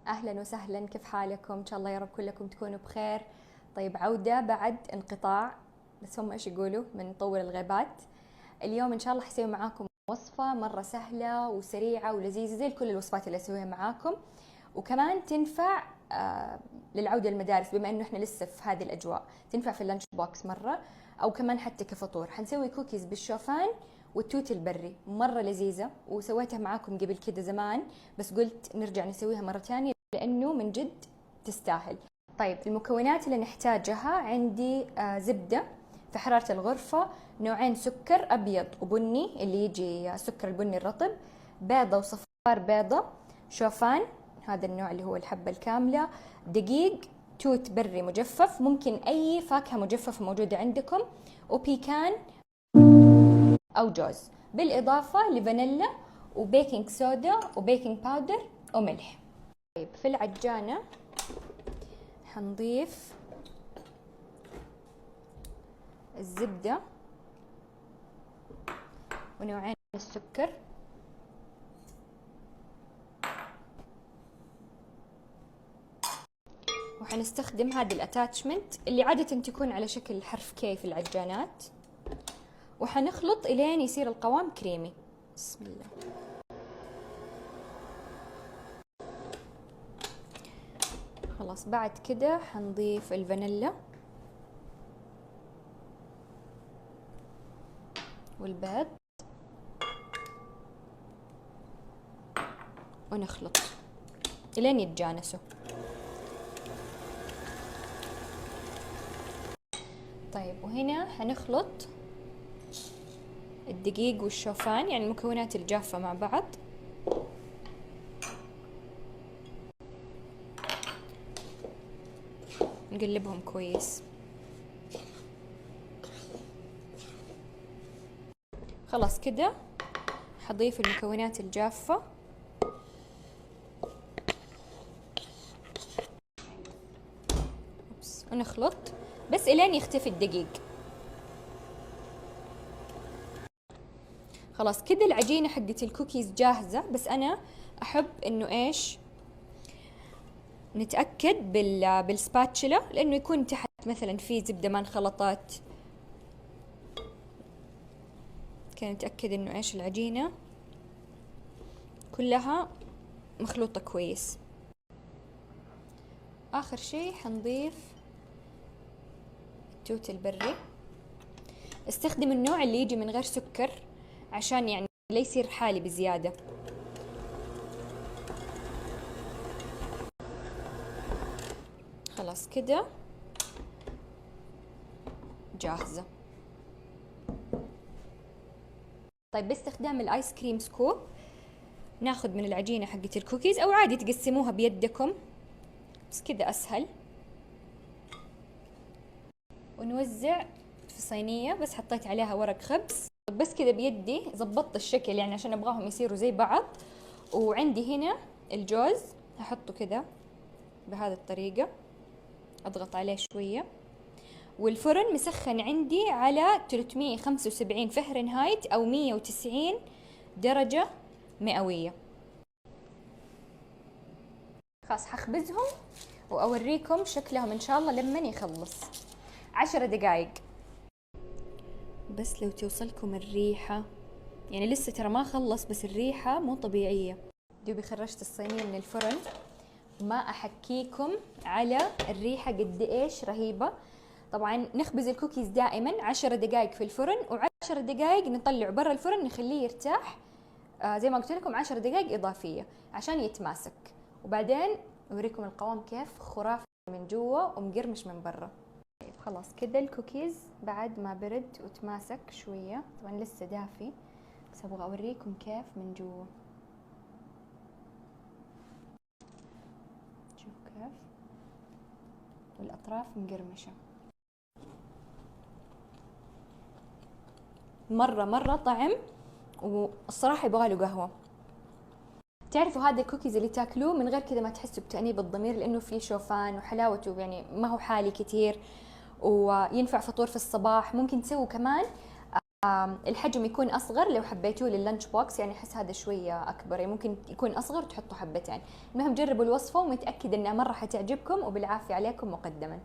أهلا وسهلا، كيف حالكم؟ إن شاء الله يا رب كلكم تكونوا بخير. طيب، عودة بعد انقطاع، بس هم إيش يقولوا من طول الغيبات. اليوم إن شاء الله حسوي معاكم وصفة مرة سهلة وسريعة ولذيذة زي كل الوصفات اللي أسويها معاكم، وكمان تنفع للعودة للمدارس، بما إنه إحنا لسه في هذه الأجواء. تنفع في اللانش بوكس مرة، أو كمان حتى كفطور. حنسوي كوكيز بالشوفان والتوت البري، مرة لذيذة وسويتها معاكم قبل كده زمان، بس قلت نرجع نسويها مرة تانية لأنه من جد تستاهل. طيب، المكونات اللي نحتاجها عندي زبدة في حرارة الغرفة، نوعين سكر أبيض وبني اللي يجي سكر البني الرطب، بيضة وصفار بيضة، شوفان هذا النوع اللي هو الحبة الكاملة، دقيق، توت بري مجفف، ممكن أي فاكهة مجففة موجودة عندكم، وبيكان أو جوز، بالإضافة لفانيلا وبيكنج صودا وبيكنج باودر وملح. طيب، في العجانة حنضيف الزبدة ونوعين السكر، وحنستخدم هذه الاتاتشمنت اللي عادة تكون على شكل حرف كي في العجانات، وحنخلط إلين يصير القوام كريمي. بسم الله. خلاص، بعد كده حنضيف الفانيلا والبيض ونخلط إلين يتجانسوا. طيب، وهنا حنخلط الدقيق والشوفان، يعني المكونات الجافة مع بعض، نقلبهم كويس. خلاص كده حضيف المكونات الجافة ونخلط بس إلين يختفي الدقيق. خلاص كده العجينة حقت الكوكيز جاهزة، بس أنا أحب إنه إيش نتأكد بالسباتشلا، لأنه يكون تحت مثلا في زبدة ما انخلطت، كان نتأكد إنه إيش العجينة كلها مخلوطة كويس. آخر شي حنضيف التوت البري. استخدم النوع اللي يجي من غير سكر عشان يعني لا يصير حالي بزيادة. خلاص كده جاهزة. طيب، باستخدام الايس كريم سكوب ناخذ من العجينة حقت الكوكيز، او عادي تقسموها بيدكم، بس كده اسهل، ونوزع في صينية. بس حطيت عليها ورق خبز، بس كده بيدي زبطت الشكل يعني عشان ابغاهم يصيروا زي بعض. وعندي هنا الجوز هحطه كده بهذه الطريقة، اضغط عليه شوية. والفرن مسخن عندي على 375 فهرنهايت او 190 درجة مئوية. خلاص حخبزهم واوريكم شكلهم ان شاء الله لما يخلص. 10 دقايق بس. لو توصلكم الريحة، يعني لسه ترى ما خلص، بس الريحة مو طبيعية. دوبي خرجت الصينية من الفرن، ما أحكيكم على الريحة قد إيش رهيبة. طبعا نخبز الكوكيز دائما 10 دقايق في الفرن، و10 دقايق نطلعه برا الفرن نخليه يرتاح، زي ما قلت لكم 10 دقايق إضافية عشان يتماسك. وبعدين أوريكم القوام كيف خرافي من جوا ومقرمش من برا. طيب خلاص كده الكوكيز بعد ما برد وتماسك شوية، طبعا لسه دافي، بس أبغى أوريكم كيف من جوا. شوفوا كيف، والأطراف مقرمشة، مرة طعم، والصراحة يبغى له قهوة. تعرفوا هذا الكوكيز اللي تاكلوه من غير كذا ما تحسوا بتأنيب الضمير، لأنه فيه شوفان وحلاوته، يعني ما هو حالي كتير، وينفع فطور في الصباح. ممكن تسووا كمان الحجم يكون اصغر لو حبيتوه لللانش بوكس، يعني احس هذا شويه اكبر، يعني ممكن يكون اصغر تحطوا حبتين. المهم جربوا الوصفه ومتاكد انها مره حتعجبكم، وبالعافيه عليكم مقدما.